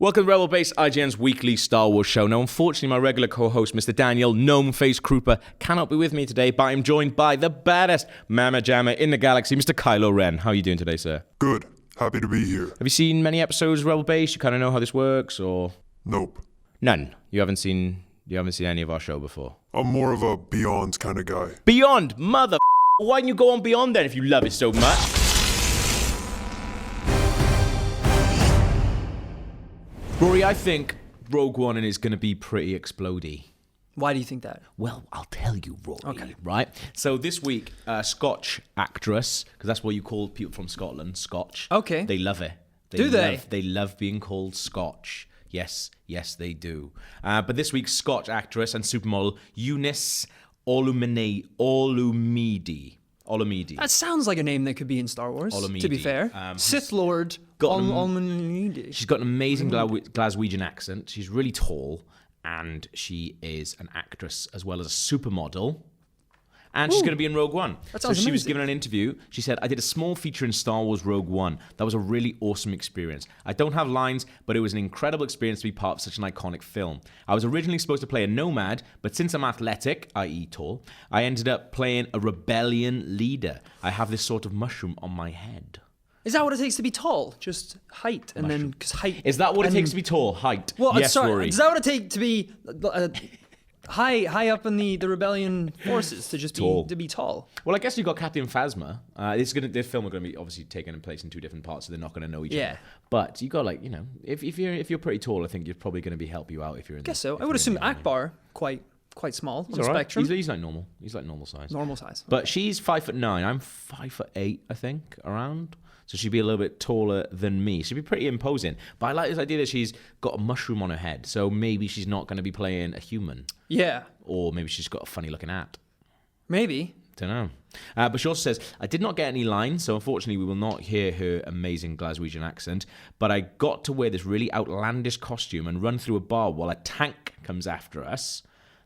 Welcome to Rebel Base, IGN's weekly Star Wars show. Now, unfortunately, my regular co-host, Mr. Daniel Gnome Face Krupa, cannot be with me today, but I'm joined by the baddest Mama Jammer in the galaxy, Mr. Kylo Ren. How are you doing today, sir? Good. Happy to be here. Have you seen many episodes of Rebel Base? You kind of know how this works, or? Nope. None. You haven't seen any of our show before? I'm more of a Beyond kind of guy. Beyond? Mother. Why didn't you go on Beyond then if you love it so much? Rory, I think Rogue One is going to be pretty explodey. Why do you think that? Well, I'll tell you, Rory. Okay. Right? So this week, Scotch actress, because that's what you call people from Scotland, Scotch. Okay. They love it. They love being called Scotch. Yes, they do. But this week, Scotch actress and supermodel Eunice Olumide. That sounds like a name that could be in Star Wars, Olumide. to be fair. Sith Lord Olumide. She's got an amazing Glaswegian accent. She's really tall, and she is an actress as well as a supermodel. And she's going to be in Rogue One. That sounds so she was amazing. given an interview. She said, I did a small feature in Star Wars Rogue One. That was a really awesome experience. I don't have lines, but it was an incredible experience to be part of such an iconic film. I was originally supposed to play a nomad, but since I'm athletic, i.e. tall, I ended up playing a rebellion leader. I have this sort of mushroom on my head. Is that what it takes to be tall? Just height, and then because height. Is that what it takes to be tall? Height? Well, yes, sorry. Rory. Is that what it takes to be high up in the rebellion forces to just Tall. be tall? Well, I guess you've got Captain Phasma. This film are going to be obviously taking place in two different parts, so they're not going to know each other. But you got if you're pretty tall, I think you're probably going to help you out if you're in. I guess so. I would assume Akbar quite small on the all right. spectrum. He's like normal. He's like normal size. Normal size. But she's 5'9". I'm 5'8", I think, around. So she'd be a little bit taller than me. She'd be pretty imposing. But I like this idea that she's got a mushroom on her head. So maybe she's not going to be playing a human. Yeah. Or maybe she's got a funny looking hat. Maybe. Don't know. But she also says, I did not get any lines, so unfortunately we will not hear her amazing Glaswegian accent, but I got to wear this really outlandish costume and run through a bar while a tank comes after us.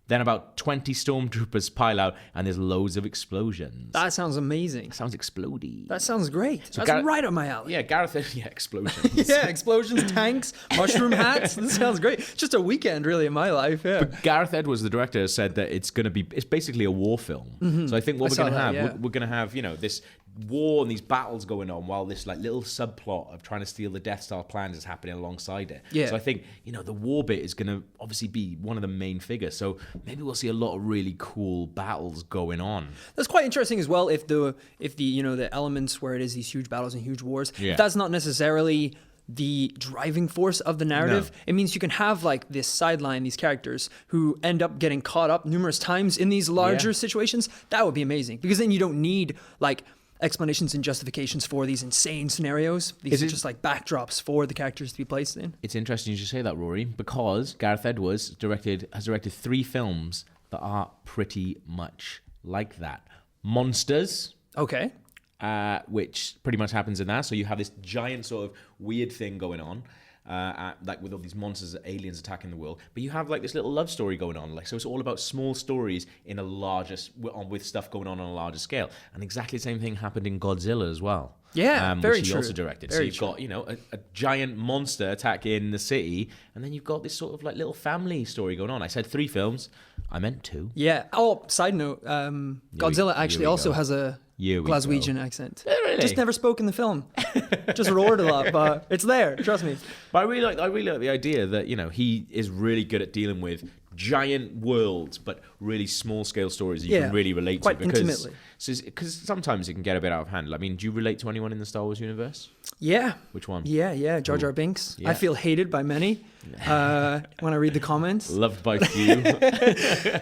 Then about 20 stormtroopers pile out, and there's loads of explosions. That sounds amazing. Sounds explodey. That sounds great. That's right up my alley. Yeah, Gareth. Yeah, explosions. Yeah, explosions, tanks, mushroom hats. This sounds great. Just a weekend, really, in my life. Yeah. But Gareth Edwards, the director, said that it's basically a war film. Mm-hmm. So I think what we're going to have, we're going to have, this war and these battles going on while this little subplot of trying to steal the Death Star plans is happening alongside it. Yeah. So I think, the war bit is going to obviously be one of the main figures. So maybe we'll see a lot of really cool battles going on. That's quite interesting as well if the elements where it is these huge battles and huge wars, if that's not necessarily the driving force of the narrative. No. It means you can have this sideline, these characters who end up getting caught up numerous times in these larger situations. That would be amazing, because then you don't need explanations and justifications for these insane scenarios. These are just backdrops for the characters to be placed in. It's interesting you should say that, Rory, because Gareth Edwards has directed 3 films that are pretty much like that. Monsters. Okay. Which pretty much happens in that. So you have this giant sort of weird thing going on. With all these monsters, aliens attacking the world, but you have this little love story going on. So it's all about small stories in a larger, with stuff going on a larger scale. And exactly the same thing happened in Godzilla as well. Yeah, very which he true. also directed. Very so you've got a giant monster attacking the city, and then you've got this sort of little family story going on. I said 3 films, I meant 2. Yeah. Oh, side note, Godzilla actually also has a Glaswegian accent. Really? Just never spoke in the film. Just roared a lot, but it's there. Trust me. But I really like the idea that he is really good at dealing with giant worlds, but really small scale stories that you can really relate quite to. Intimately. Because sometimes it can get a bit out of hand. I mean, do you relate to anyone in the Star Wars universe? Yeah. Which one? Yeah. Jar Jar Binks. Yeah. I feel hated by many when I read the comments. Loved by few.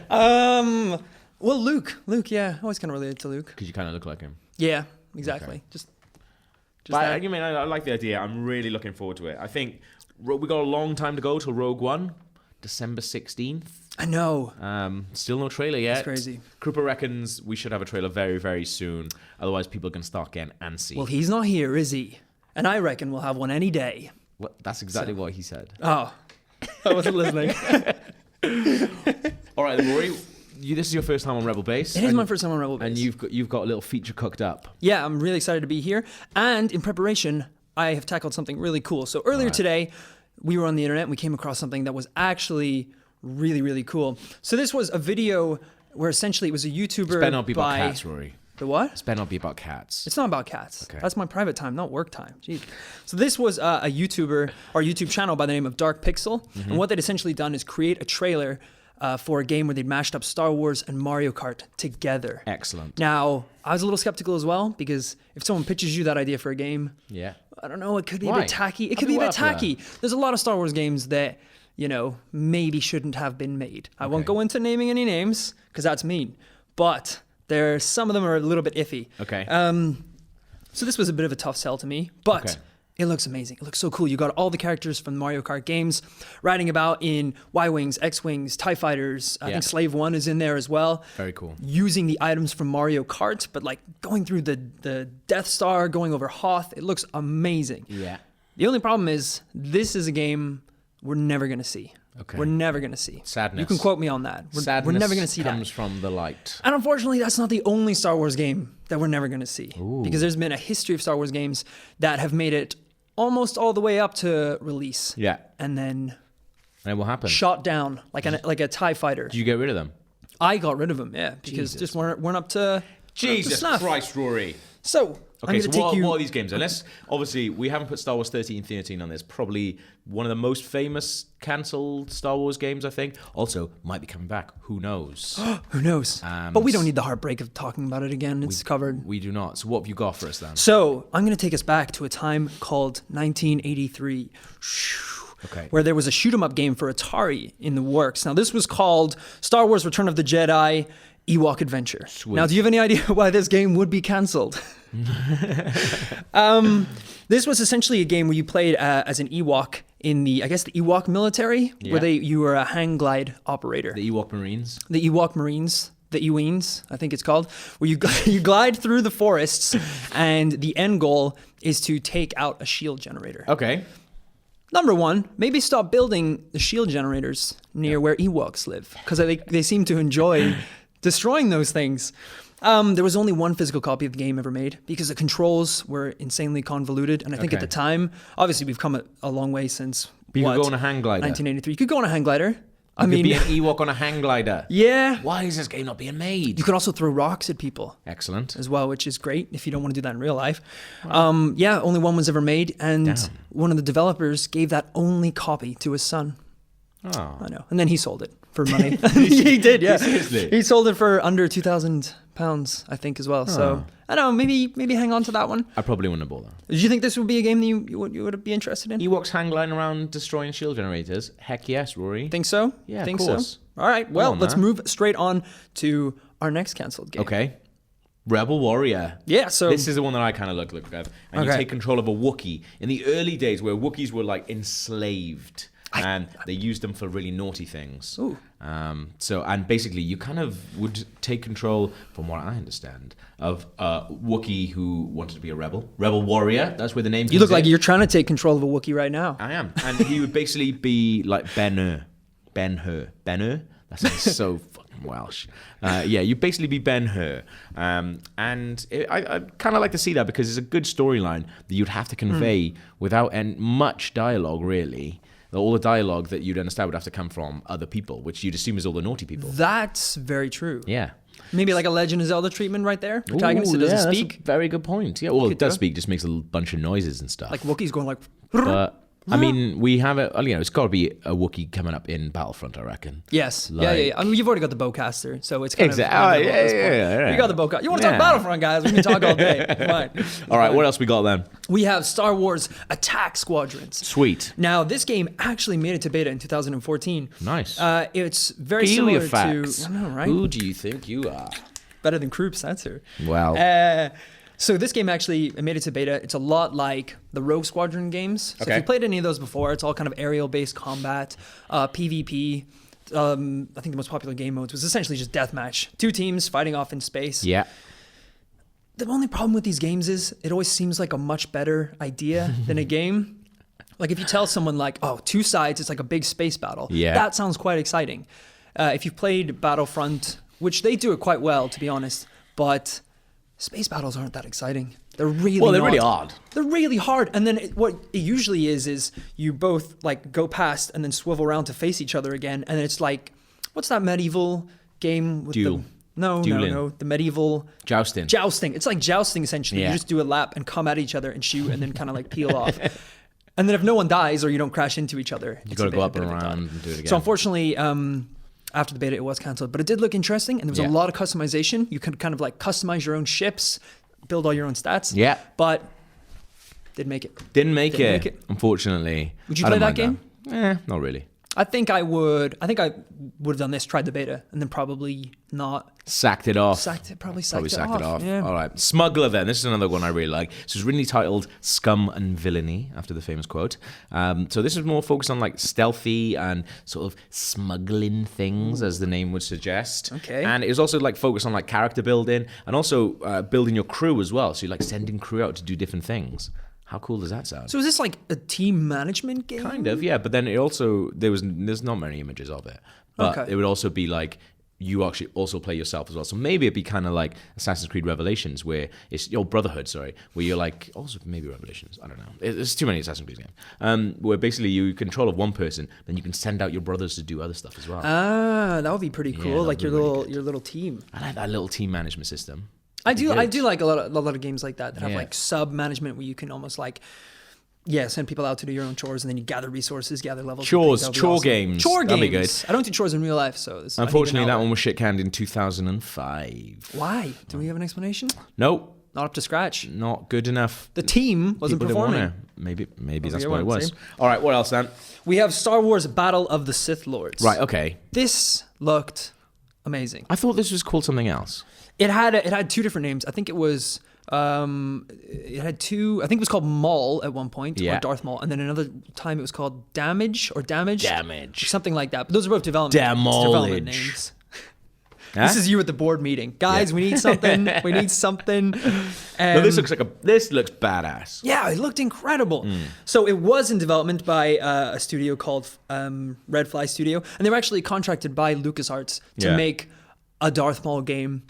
Well, Luke, yeah. I always kind of related to Luke. Because you kind of look like him. Yeah, exactly. Okay. Just but I like the idea. I'm really looking forward to it. I think we got a long time to go till Rogue One, December 16th. I know. Still no trailer yet. That's crazy. Krupa reckons we should have a trailer very, very soon. Otherwise, people can start getting antsy. Well, he's not here, is he? And I reckon we'll have one any day. Well, that's exactly what he said. Oh, I wasn't listening. All right, then, Rory. This is your first time on Rebel Base. It is my first time on Rebel Base. And you've got a little feature cooked up. Yeah, I'm really excited to be here. And in preparation, I have tackled something really cool. So earlier today, we were on the internet and we came across something that was actually really, really cool. So this was a video where essentially it was a YouTuber. It's better not be about cats, Rory. The what? It's better not be about cats. It's not about cats. Okay. That's my private time, not work time. Jeez. So this was a YouTuber or YouTube channel by the name of Dark Pixel. And what they'd essentially done is create a trailer for a game where they'd mashed up Star Wars and Mario Kart together. Excellent. Now, I was a little skeptical as well, because if someone pitches you that idea for a game, Yeah. I don't know, it could be a Why? bit tacky. It I'd could be be a bit well for that. tacky. There's a lot of Star Wars games that, maybe shouldn't have been made. I won't go into naming any names, because that's mean. But some of them are a little bit iffy. Okay. So this was a bit of a tough sell to me, but Okay. it looks amazing. It looks so cool. You got all the characters from the Mario Kart games riding about in Y-Wings, X-Wings, TIE Fighters. I think Slave 1 is in there as well. Very cool. Using the items from Mario Kart, but like going through the Death Star, going over Hoth. It looks amazing. Yeah. The only problem is this is a game we're never going to see. Okay. We're never going to see. Sadness. You can quote me on that. We're never going to see that. comes from the light. And unfortunately, that's not the only Star Wars game that we're never going to see. Because there's been a history of Star Wars games that have made it almost all the way up to release. Yeah. And then And what happened? shot down like a TIE fighter. Did you get rid of them? I got rid of them, yeah, because just weren't up to Jesus snuff. Christ, Rory. So, Okay, I'm so going to take you... what are these games? Unless, obviously, we haven't put Star Wars 1313 on this. Probably one of the most famous cancelled Star Wars games, I think. Also, might be coming back. Who knows? Who knows? But we don't need the heartbreak of talking about it again. It's covered. We do not. So what have you got for us then? So, I'm going to take us back to a time called 1983. Okay. Where there was a shoot 'em up game for Atari in the works. Now, this was called Star Wars Return of the Jedi Ewok Adventure. Sweet. Now, do you have any idea why this game would be cancelled? This was essentially a game where you played as an Ewok in the Ewok military, where you were a hang glide operator. The Ewok Marines? The Ewok Marines. The Eweens, I think it's called, where you glide through the forests, and the end goal is to take out a shield generator. Okay. Number one, maybe stop building the shield generators near where Ewoks live, because they seem to enjoy destroying those things. There was only one physical copy of the game ever made because the controls were insanely convoluted. And I think at the time, obviously we've come a long way since, But you could go on a hang glider. 1983. You could go on a hang glider. You could be an Ewok on a hang glider. Yeah. Why is this game not being made? You could also throw rocks at people. Excellent. As well, which is great if you don't want to do that in real life. Only one was ever made, and one of the developers gave that only copy to his son. Oh. I know. And then he sold it for money. He did, yeah. Seriously? He sold it for under £2,000, I think, as well. So, I don't know, maybe hang on to that one. I probably wouldn't have bought that. Did you think this would be a game that you would be interested in? Ewoks hang gliding around destroying shield generators? Heck yes, Rory. Think so? Yeah, think of course. So? All right, well, on, let's man. move straight on to our next cancelled game. Okay. Rebel Warrior. Yeah, so... This is the one that I kind of look at. And you Okay. take control of a Wookiee. In the early days where Wookiees were like enslaved and they used them for really naughty things. Ooh. And basically you kind of would take control, from what I understand, of a Wookiee who wanted to be a rebel. Rebel Warrior, that's where the name comes You look like in. you're trying to take control of a Wookiee right now. I am. And he would basically be like Ben-Hur. Ben-Hur? That sounds so fucking Welsh. You'd basically be Ben-Hur. I kind of like to see that because it's a good storyline that you'd have to convey without much dialogue, really. All the dialogue that you'd understand would have to come from other people, which you'd assume is all the naughty people. That's very true. Yeah. Maybe like a Legend of Zelda treatment right there. Protagonist that doesn't that's speak. a very good point. Yeah, well, it does do it. speak, just makes a bunch of noises and stuff. Like Wookiees going like... But I mean, we have it. It's got to be a Wookiee coming up in Battlefront, I reckon. Yes. Like- Yeah. I mean, you've already got the bowcaster, so it's kind Exactly. of... Yeah. You got the bowcaster. You want to talk Battlefront, guys? We can talk all day. Fine. All right, what else we got then? We have Star Wars Attack Squadrons. Sweet. Now, this game actually made it to beta in 2014. Nice. It's very Feel similar your facts. to... I know, right? Who do you think you are? Better than Krupp's, that's her. Wow. So this game actually made it to beta. It's a lot like the Rogue Squadron games. So if you played any of those before, it's all kind of aerial-based combat, PvP. I think the most popular game modes was essentially just deathmatch. 2 teams fighting off in space. Yeah. The only problem with these games is it always seems like a much better idea than a game. Like if you tell someone like, 2 sides, it's like a big space battle. Yeah. That sounds quite exciting. If you've played Battlefront, which they do it quite well, to be honest, but space battles aren't that exciting. They're really really hard. They're really hard. And then what it usually is you both like go past and then swivel around to face each other again. And it's like, what's that medieval game with Duel. No, the medieval Jousting. It's like jousting essentially. Yeah. You just do a lap and come at each other and shoot and then kind of like peel off. And then if no one dies or you don't crash into each other, You got to go up and around and do it again. So unfortunately, after the beta, it was cancelled. But it did look interesting, and there was a lot of customization. You could kind of like customize your own ships, build all your own stats. Yeah. But didn't make it. Didn't make it, unfortunately. Would you play that game? Not really. I think I would have done this, tried the beta, and then probably not. Sacked it off. Sacked it off. Yeah. All right. Smuggler then. This is another one I really like. So it's really titled Scum and Villainy, after the famous quote. So this is more focused on like stealthy and sort of smuggling things, as the name would suggest. Okay. And it was also like focused on like character building and also building your crew as well. So you're like sending crew out to do different things. How cool does that sound? So is this like a team management game? Kind of, yeah. But then it also, there's not many images of it. But it would also be like, you actually also play yourself as well. So maybe it'd be kind of like Assassin's Creed Revelations, where it's your Brotherhood, where you're like, also maybe Revelations, I don't know. There's too many Assassin's Creed games. Where basically you control of one person, then you can send out your brothers to do other stuff as well. Ah, that would be pretty cool. Yeah, like your little team. I like that little team management system. I do like a lot of games like that have like sub management where you can almost like send people out to do your own chores and then you gather resources, gather levels. Chore awesome. games. Chore That'd games. be good. I don't do chores in real life, so Unfortunately, that one was shit canned in 2005. Why? Do we have an explanation? Nope. Not up to scratch. Not good enough. The team wasn't People didn't performing. wanna. Maybe that's what it was. All right, what else then? We have Star Wars Battle of the Sith Lords. Right, okay. This looked amazing. I thought this was called something else. It had two different names. I think it was it had two. I think it was called Maul at one point, or Darth Maul, and then another time it was called Damage, something like that. But those are both development names. Huh? This is you at the board meeting, guys. We need something. We need something. No, this looks badass. Yeah, it looked incredible. So it was in development by a studio called Red Fly Studio, and they were actually contracted by LucasArts to make a Darth Maul game.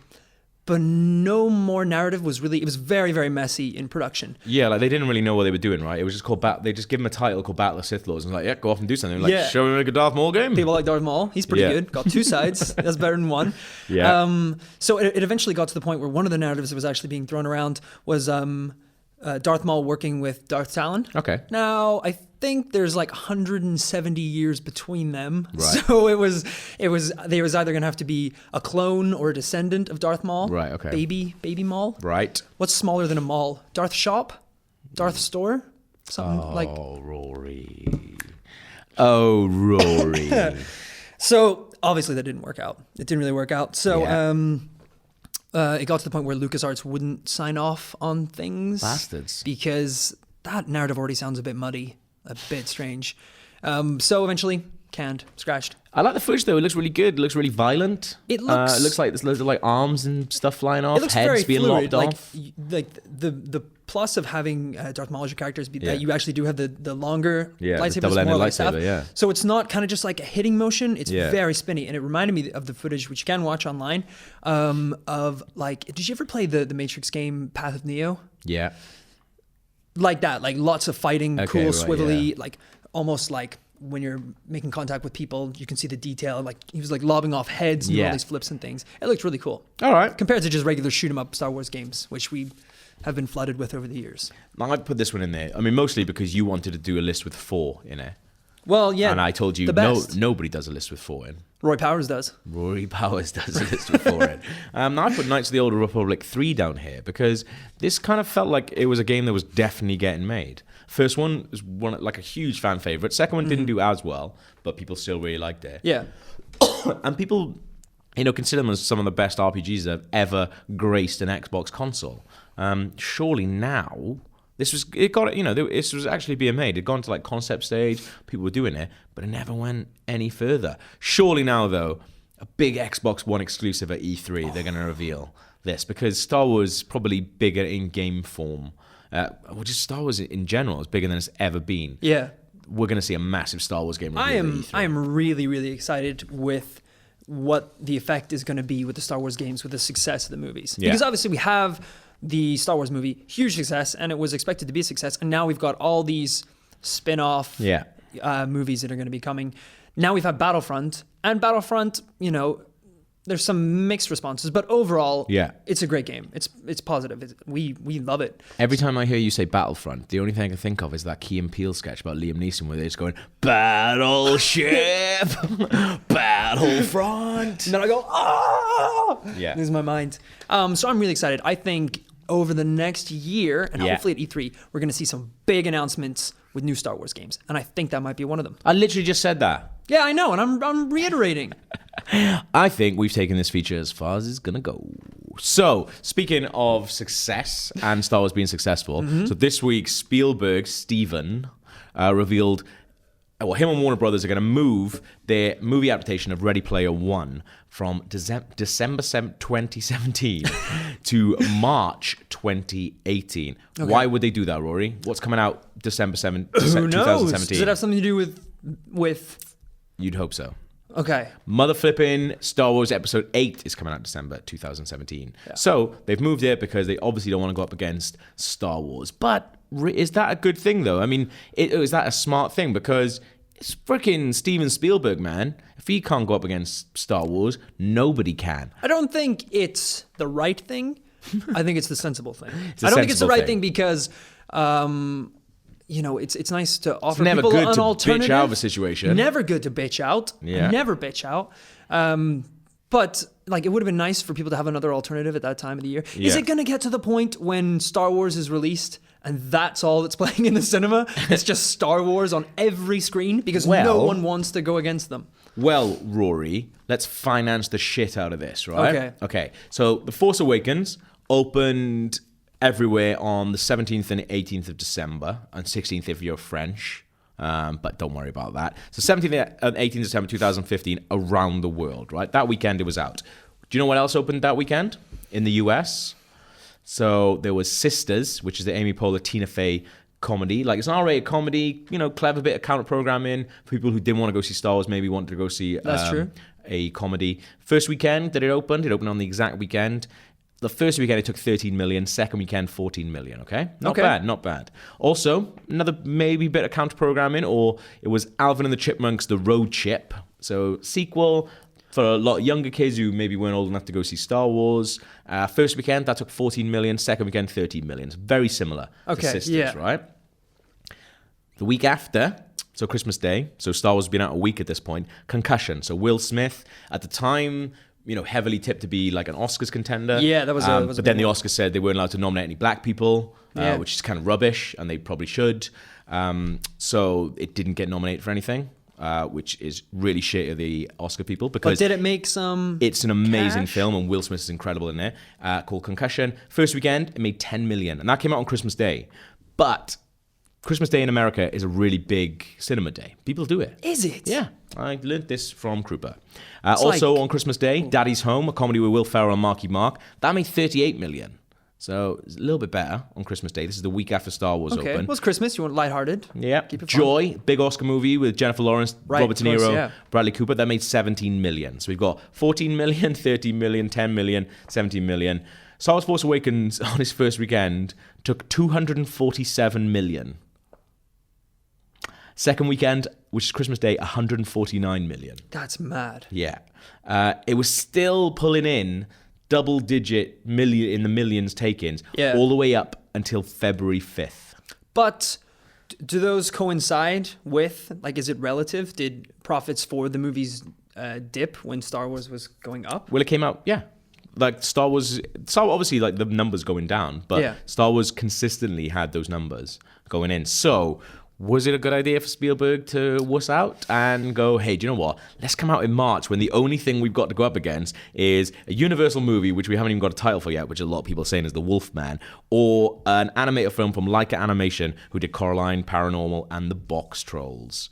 But no more narrative was really. It was very, very messy in production. Yeah, like they didn't really know what they were doing, right? It was just called they just give him a title called Battle of Sith Lords and like, go off and do something. Like, shall we make a Darth Maul game? People like Darth Maul. He's pretty good. Got two sides. That's better than one. Yeah. So it eventually got to the point where one of the narratives that was actually being thrown around was Darth Maul working with Darth Talon. Okay. Now I think there's like 170 years between them. Right. So it was either going to have to be a clone or a descendant of Darth Maul. Right, okay. Baby Maul. Right. What's smaller than a Maul? Darth Shop? Darth Store? Something like Rory. Oh, Rory. So obviously that didn't work out. It didn't really work out. So it got to the point where LucasArts wouldn't sign off on things. Bastards. Because that narrative already sounds a bit muddy. A bit strange. So eventually, canned, scratched. I like the footage though. It looks really good. It looks really violent. It looks. It looks like there's loads of like arms and stuff flying off. It looks heads very being fluid. lopped off. Like the plus of having Darth Maul as your character is that you actually do have the longer lightsaber. Double-ended lightsaber. Yeah. So it's not kind of just like a hitting motion. It's very spinny, and it reminded me of the footage which you can watch online. Of like, did you ever play the Matrix game Path of Neo? Yeah. Like that, like lots of fighting, cool, right, swivelly, like almost like when you're making contact with people, you can see the detail. Like he was like lobbing off heads and all these flips and things. It looked really cool. All right. Compared to just regular shoot 'em up Star Wars games, which we have been flooded with over the years. I put this one in there. I mean, mostly because you wanted to do a list with 4 in it. Well, yeah. And I told you nobody does a list with 4 in. Roy Powers does. Rory Powers does a list with 4 in. Now I put Knights of the Old Republic 3 down here because this kind of felt like it was a game that was definitely getting made. First one was like a huge fan favorite. Second one didn't do as well, but people still really liked it. Yeah. And people, consider them as some of the best RPGs that have ever graced an Xbox console. Surely now, this was actually being made. It'd gone to like concept stage, people were doing it, but it never went any further. Surely now, though, a big Xbox One exclusive at E3, they're going to reveal this because Star Wars is probably bigger in game form. Just Star Wars in general is bigger than it's ever been. Yeah. We're going to see a massive Star Wars game reveal at E3. I am really, really excited with what the effect is going to be with the Star Wars games, with the success of the movies. Yeah. Because obviously we have the Star Wars movie, huge success, and it was expected to be a success. And now we've got all these spin-off movies that are going to be coming. Now we've had Battlefront, and Battlefront, there's some mixed responses, but overall, it's a great game. It's positive. We love it. Every time I hear you say Battlefront, the only thing I can think of is that Key and Peele sketch about Liam Neeson where they're just going, Battleship, Battlefront. And then I go, ah! Yeah. Lose my mind. So I'm really excited. I think over the next year, and hopefully at E3, we're going to see some big announcements with new Star Wars games. And I think that might be one of them. I literally just said that. Yeah, I know, and I'm reiterating. I think we've taken this feature as far as it's going to go. So, speaking of success and Star Wars being successful, so this week, Spielberg, Steven, revealed, him and Warner Brothers are going to move their movie adaptation of Ready Player One from December 2017 to March 2018. Okay. Why would they do that, Rory? What's coming out December 7th, Who knows? 2017? Does it have something to do with... You'd hope so. Okay. Mother flipping Star Wars Episode 8 is coming out December 2017. Yeah. So they've moved it because they obviously don't want to go up against Star Wars. But is that a good thing, though? I mean, is that a smart thing? Because it's freaking Steven Spielberg, man. If he can't go up against Star Wars, nobody can. I don't think it's the right thing. I think it's the sensible thing. I don't think it's the right thing because... it's nice to offer never people good an to alternative. bitch out of a situation. Never good to bitch out. Yeah. Never bitch out. But it would have been nice for people to have another alternative at that time of the year. Yeah. Is it going to get to the point when Star Wars is released and that's all that's playing in the cinema? It's just Star Wars on every screen because no one wants to go against them. Well, Rory, let's finance the shit out of this, right? Okay. So The Force Awakens opened everywhere on the 17th and 18th of December, and 16th if you're French, but don't worry about that. So 17th and 18th December 2015 around the world, right? That weekend it was out. Do you know what else opened that weekend in the US? So there was Sisters, which is the Amy Poehler, Tina Fey comedy. It's an R-rated comedy, clever bit of counter-programming for people who didn't want to go see Star Wars, maybe wanted to go see That's true. A comedy. First weekend that it opened on the exact weekend. The first weekend, it took 13 million. Second weekend, 14 million, okay? Not bad. Also, another maybe bit of counter-programming, or it was Alvin and the Chipmunks, The Road Chip. So, sequel for a lot of younger kids who maybe weren't old enough to go see Star Wars. First weekend, that took 14 million. Second weekend, 13 million. It's very similar to Sisters, right? The week after... So Christmas Day, so Star Wars has been out a week at this point. Concussion, so Will Smith, at the time... heavily tipped to be an Oscars contender. Yeah, that was but then the Oscars said they weren't allowed to nominate any black people, which is kind of rubbish, and they probably should. So it didn't get nominated for anything, which is really shit of the Oscar people. Because but did it make some It's an amazing cash? film, and Will Smith is incredible in it, called Concussion. First weekend, it made 10 million, and that came out on Christmas Day. But Christmas Day in America is a really big cinema day. People do it. Is it? Yeah. I learned this from Krupa. Also on Christmas Day, Daddy's Home, a comedy with Will Ferrell and Marky Mark, that made 38 million. So it's a little bit better on Christmas Day. This is the week after Star Wars opened. Well, it's Christmas. You want lighthearted. Yeah. Joy, big Oscar movie with Jennifer Lawrence, Robert De Niro, Bradley Cooper. That made 17 million. So we've got 14 million, 13 million, 10 million, 17 million. Star Wars Force Awakens on its first weekend took 247 million. Second weekend, which is Christmas Day, 149 million. That's mad. Yeah. It was still pulling in double-digit millions take-ins all the way up until February 5th. But do those coincide with, is it relative? Did profits for the movies dip when Star Wars was going up? Well, it came out, yeah. Star Wars, obviously, the numbers going down, but Star Wars consistently had those numbers going in. So... was it a good idea for Spielberg to wuss out and go, hey, do you know what? Let's come out in March when the only thing we've got to go up against is a Universal movie, which we haven't even got a title for yet, which a lot of people are saying is The Wolfman, or an animated film from Leica Animation, who did Coraline, Paranormal, and The Box Trolls.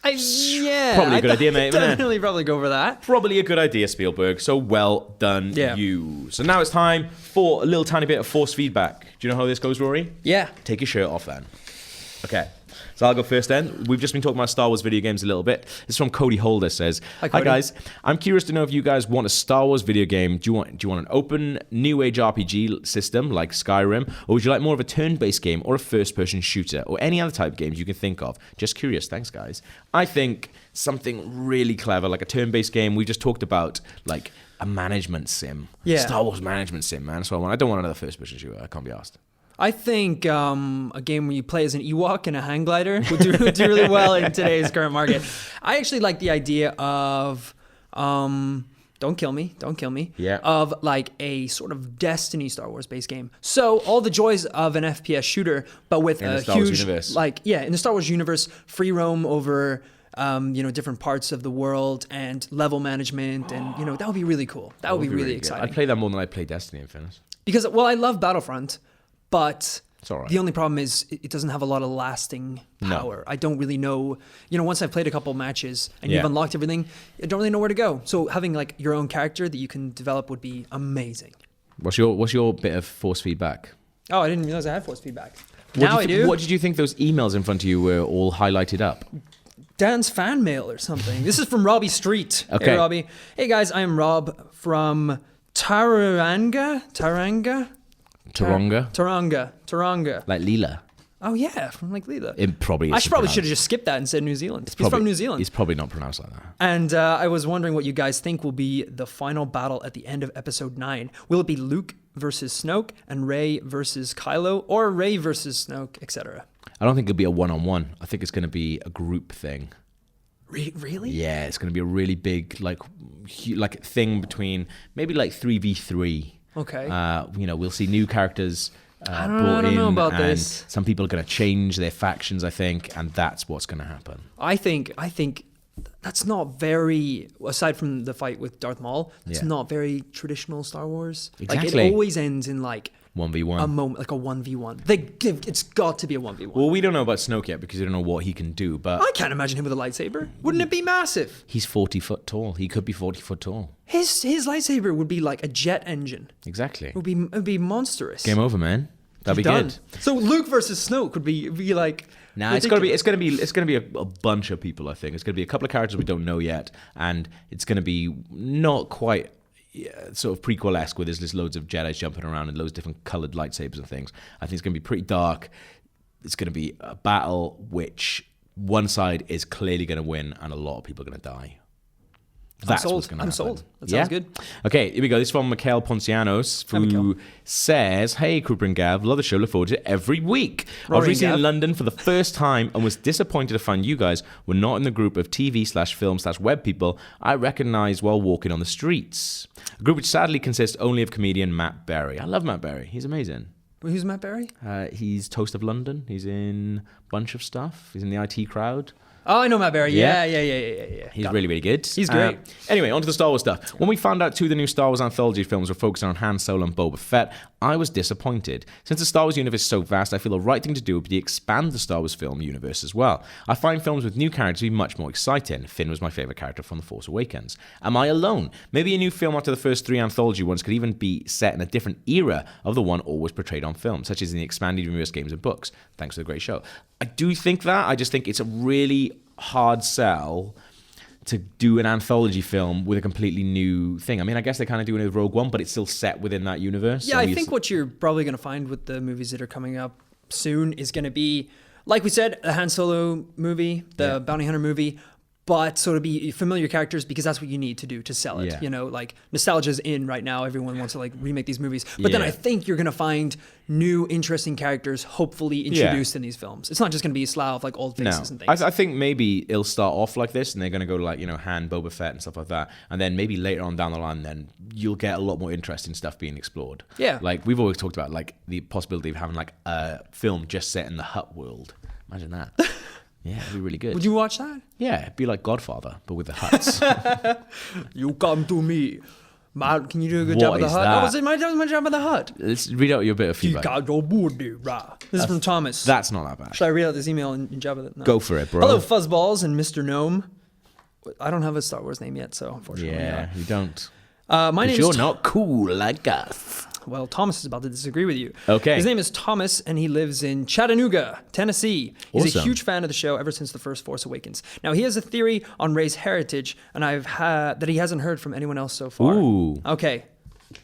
Probably a good idea, mate. Definitely probably go for that. Probably a good idea, Spielberg. So well done, you. So now it's time for a little tiny bit of force feedback. Do you know how this goes, Rory? Yeah. Take your shirt off then. Okay. So I'll go first then. We've just been talking about Star Wars video games a little bit. This is from Cody Holder, says, Hi guys. I'm curious to know if you guys want a Star Wars video game. Do you want an open, new age RPG system like Skyrim? Or would you like more of a turn-based game or a first-person shooter? Or any other type of games you can think of? Just curious. Thanks, guys. I think something really clever, like a turn-based game. We just talked about, like, a management sim. Yeah. Star Wars management sim, man. So I don't want another first-person shooter. I can't be asked. I think a game where you play as an Ewok and a hang glider would do really well in today's current market. I actually like the idea of, don't kill me, of like a sort of Destiny Star Wars based game. So all the joys of an FPS shooter, but with a huge, in the Star Wars universe, free roam over, different parts of the world and level management, and that would be really cool. That would be really exciting. I'd play that more than I'd play Destiny in fairness. Because I love Battlefront. But it's all right. The only problem is it doesn't have a lot of lasting power. No. I don't really know. Once I've played a couple matches and you've unlocked everything, I don't really know where to go. So having like your own character that you can develop would be amazing. What's your bit of force feedback? Oh, I didn't realize I had force feedback. Now I do. What did you think those emails in front of you were all highlighted up? Dan's fan mail or something. This is from Robbie Street. Okay. Hey, Robbie. Hey, guys. I'm Rob from Tauranga. Tauranga. Like Leela. Oh yeah, from like Leela. It probably is. I probably should have just skipped that and said New Zealand. He's from New Zealand. He's probably not pronounced like that. And I was wondering what you guys think will be the final battle at the end of episode 9. Will it be Luke versus Snoke and Rey versus Kylo, or Rey versus Snoke, etc.? I don't think it'll be a one-on-one. I think it's going to be a group thing. Really? Yeah, it's going to be a really big like thing between maybe like 3v3. Okay. We'll see new characters I brought don't in, know about and this. some people are going to change their factions, I think, and that's what's going to happen. I think that's not very, aside from the fight with Darth Maul, it's not very traditional Star Wars. Exactly. Like it always ends in like 1v1. A moment, like a 1v1. It's got to be a 1v1. Well, we don't know about Snoke yet because we don't know what he can do, but I can't imagine him with a lightsaber. Wouldn't it be massive? He's 40 foot tall. He could be 40 foot tall. His lightsaber would be like a jet engine. Exactly. It would be monstrous. Game over, man. That'd be done. good. So Luke versus Snoke would be like. Nah, it's gonna be a bunch of people. I think it's gonna be a couple of characters we don't know yet, and it's gonna be not quite sort of prequel-esque where there's just loads of Jedi jumping around and loads of different colored lightsabers and things. I think it's gonna be pretty dark. It's gonna be a battle which one side is clearly gonna win, and a lot of people are gonna die. That's what's going to happen. I'm sold. That sounds good. Okay, here we go. This is from Mikhail Poncianos, who says, Hey, Cooper and Gav, love the show, look forward to it every week. I was recently in London for the first time and was disappointed to find you guys were not in the group of TV/film/web people I recognized while walking on the streets. A group which sadly consists only of comedian Matt Berry. I love Matt Berry. He's amazing. Who's Matt Berry? He's Toast of London. He's in a bunch of stuff. He's in the IT crowd. Oh, I know Matt Berry. Yeah. He's really, really good. He's great. Anyway, on to the Star Wars stuff. When we found out 2 of the new Star Wars anthology films were focusing on Han Solo and Boba Fett, I was disappointed. Since the Star Wars universe is so vast, I feel the right thing to do would be to expand the Star Wars film universe as well. I find films with new characters to be much more exciting. Finn was my favourite character from The Force Awakens. Am I alone? Maybe a new film after the first 3 anthology ones could even be set in a different era of the one always portrayed on film, such as in the expanded universe games and books. Thanks for the great show. I do think that. I just think it's a really hard sell to do an anthology film with a completely new thing. I mean, I guess they're kind of doing it with Rogue One, but it's still set within that universe. Yeah, so I think what you're probably going to find with the movies that are coming up soon is going to be, like we said, a Han Solo movie, the Bounty Hunter movie, but sort of be familiar characters because that's what you need to do to sell it. Yeah. Like nostalgia's in right now. Everyone wants to like remake these movies. But then I think you're going to find new interesting characters hopefully introduced in these films. It's not just going to be a slough of like old faces and things. I think maybe it'll start off like this and they're going to go to like, Han, Boba Fett and stuff like that. And then maybe later on down the line, then you'll get a lot more interesting stuff being explored. Yeah. Like we've always talked about like the possibility of having like a film just set in the Hutt world. Imagine that. Yeah, it'd be really good. Would you watch that? Yeah, it'd be like Godfather, but with the Hutts. You come to me. Can you do a good job of the Hutt? That? Oh, was it my job of the Hutt? Let's read out your bit of feedback. This is from Thomas. That's not that bad. Should I read out this email in Java? No. Go for it, bro. Hello, Fuzzballs and Mr. Gnome. I don't have a Star Wars name yet, so unfortunately. Yeah, you don't. My name is You're not cool like us. Well, Thomas is about to disagree with you. Okay. His name is Thomas, and he lives in Chattanooga, Tennessee. He's a Awesome. huge fan of the show ever since The First Force Awakens. Now, he has a theory on Rey's heritage, and that he hasn't heard from anyone else so far. Ooh. Okay.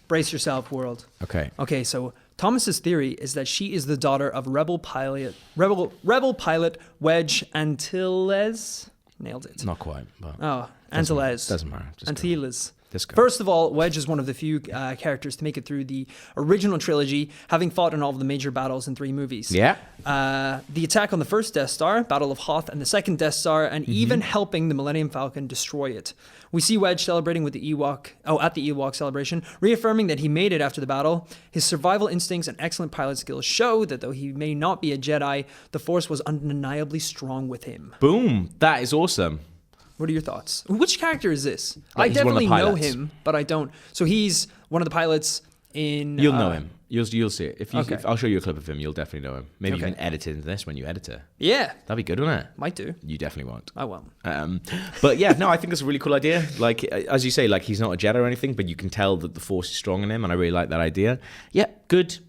Brace yourself, world. Okay. Okay, so Thomas's theory is that she is the daughter of rebel pilot Wedge Antilles. Nailed it. Not quite, but Oh, Antilles. doesn't matter. Just go. Antilles. Just go. First of all, Wedge is one of the few characters to make it through the original trilogy, having fought in all of the major battles in 3 movies. Yeah. The attack on the first Death Star, Battle of Hoth, and the second Death Star, and even helping the Millennium Falcon destroy it. We see Wedge celebrating with the at the Ewok celebration, reaffirming that he made it after the battle. His survival instincts and excellent pilot skills show that though he may not be a Jedi, the Force was undeniably strong with him. Boom. That is awesome. What are your thoughts? Which character is this? Like, I he's one of the definitely know pilots. him, but I don't. So he's one of the pilots in... You'll know him. You'll see it. Okay. If I'll show you a clip of him, you'll definitely know him. Maybe Okay. you can edit it into this when you edit it. Yeah, That'd be good, wouldn't it? might do. You definitely won't. I won't. But yeah, no, I think it's a really cool idea. Like, as you say, like he's not a Jedi or anything, but you can tell that the Force is strong in him, and I really like that idea. Yeah, good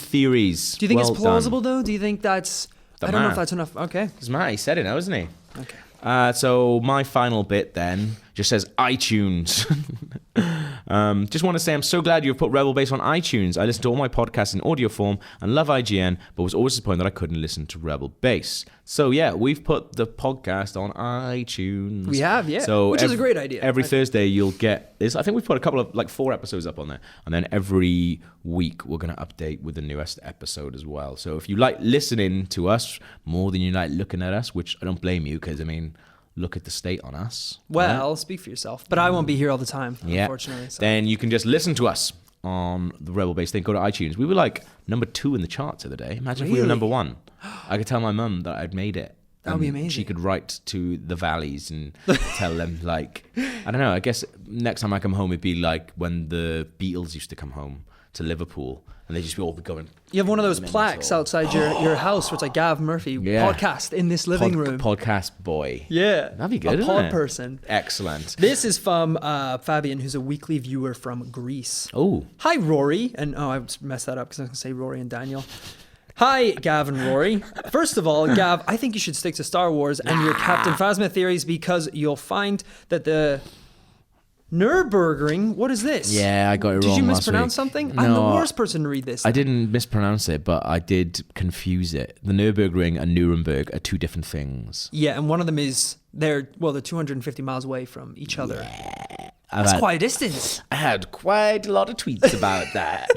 theories. Do you think Well it's plausible, though? Do you think that's... I don't know if man. that's enough. Okay. It's Matt, he said it now, isn't he? Okay. So my final bit then just says iTunes. Just want to say I'm so glad you've put Rebel Base on iTunes. I listen to all my podcasts in audio form and love IGN, but was always disappointed that I couldn't listen to Rebel Base. So yeah, we've put the podcast on iTunes. We have, yeah. So Which is a great idea. Every Thursday you'll get this. I think we've put a couple of 4 episodes up on there, and then every week we're going to update with the newest episode as well. So if you like listening to us more than you like looking at us, which I don't blame you, because I mean, look at the state on us. Well, speak for yourself. But I won't be here all the time, Yeah. unfortunately. So. Then you can just listen to us on the Rebel Base thing. Go to iTunes. We were like number 2 in the charts the other day. Imagine if we were Really? number 1. I could tell my mum that I'd made it. That would be And amazing. She could write to the Valleys and tell them, like, I don't know, I guess next time I come home, it'd be like when the Beatles used to come home to Liverpool, and they'd just all be going... You have one of those mental. plaques outside your house where it's like Gav Murphy, Yeah. podcast in this living room. Podcast boy. Yeah. That'd be good, A isn't pod it? person. Excellent. This is from Fabian, who's a weekly viewer from Greece. Oh. Hi, Rory. And I messed that up because I was going to say Rory and Daniel. Hi, Gav and Rory. First of all, Gav, I think you should stick to Star Wars and your Captain Phasma theories because you'll find that the Nürburgring, what is this? Yeah, I got it wrong. Did you last mispronounce week. something? I'm the No, worst person to read this. I didn't mispronounce it, but I did confuse it. The Nürburgring and Nuremberg are 2 different things. Yeah, and one of them is they're 250 miles away from each other. I've That's had- quite a distance. I had quite a lot of tweets about that.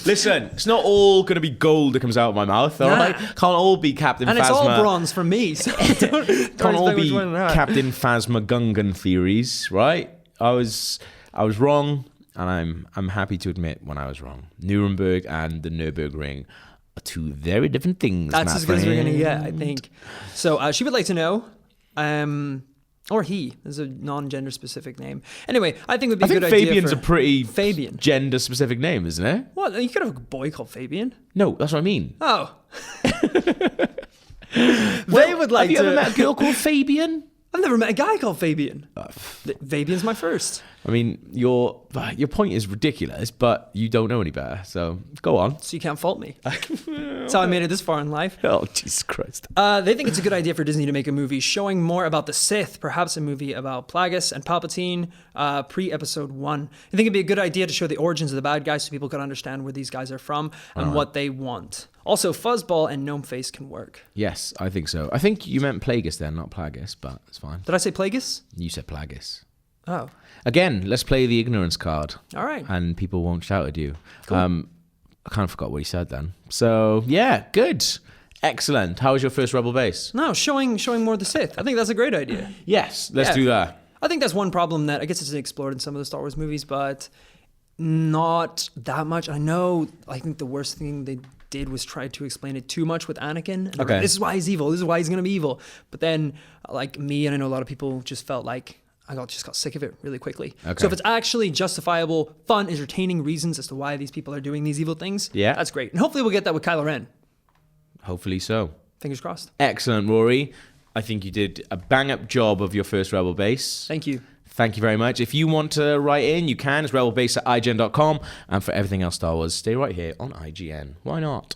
Listen, it's not all going to be gold that comes out of my mouth, all Nah. right? Can't all be Captain And Phasma. it's all bronze from me. So don't Can't all expect be which one to have. Captain Phasma Gungan theories, right? I was wrong, and I'm happy to admit when I was wrong. Nuremberg and the Nürburgring are 2 very different things. That's my as good as we're going to friend. get, I think. So she would like to know, or he is a non-gender specific name. Anyway, I think it would be I a think good idea Fabian's for a pretty Fabian. gender specific name, isn't it? What? You could have a boy called Fabian. No, that's what I mean. Oh. They would like Have you to. ever met a girl called Fabian? I've never met a guy called Fabian. Fabian's my first. I mean, your point is ridiculous, but you don't know any better. So go on. So you can't fault me. That's how I made it this far in life. Oh, Jesus Christ. They think it's a good idea for Disney to make a movie showing more about the Sith, perhaps a movie about Plagueis and Palpatine, pre-episode 1. I think it'd be a good idea to show the origins of the bad guys so people can understand where these guys are from and what they want. Also, Fuzzball and Gnome Face can work. Yes, I think so. I think you meant Plagueis then, not Plagueis, but it's fine. Did I say Plagueis? You said Plagueis. Oh, Again, let's play the ignorance card, all right. and people won't shout at you. Cool. I kind of forgot what he said then. So, yeah, good. Excellent. How was your first Rebel Base? No, showing more of the Sith. I think that's a great idea. Yes, let's Yeah. do that. I think that's one problem that I guess it's explored in some of the Star Wars movies, but not that much. I think the worst thing they did was try to explain it too much with Anakin. And Okay. This is why he's evil. This is why he's going to be evil. But then, like me, and I know a lot of people just felt like just got sick of it really quickly. Okay. So if it's actually justifiable, fun, entertaining reasons as to why these people are doing these evil things, Yeah. that's great. And hopefully we'll get that with Kylo Ren. Hopefully so. Fingers crossed. Excellent, Rory. I think you did a bang-up job of your first Rebel Base. Thank you. Thank you very much. If you want to write in, you can. It's rebelbase@ign.com. And for everything else Star Wars, stay right here on IGN. Why not?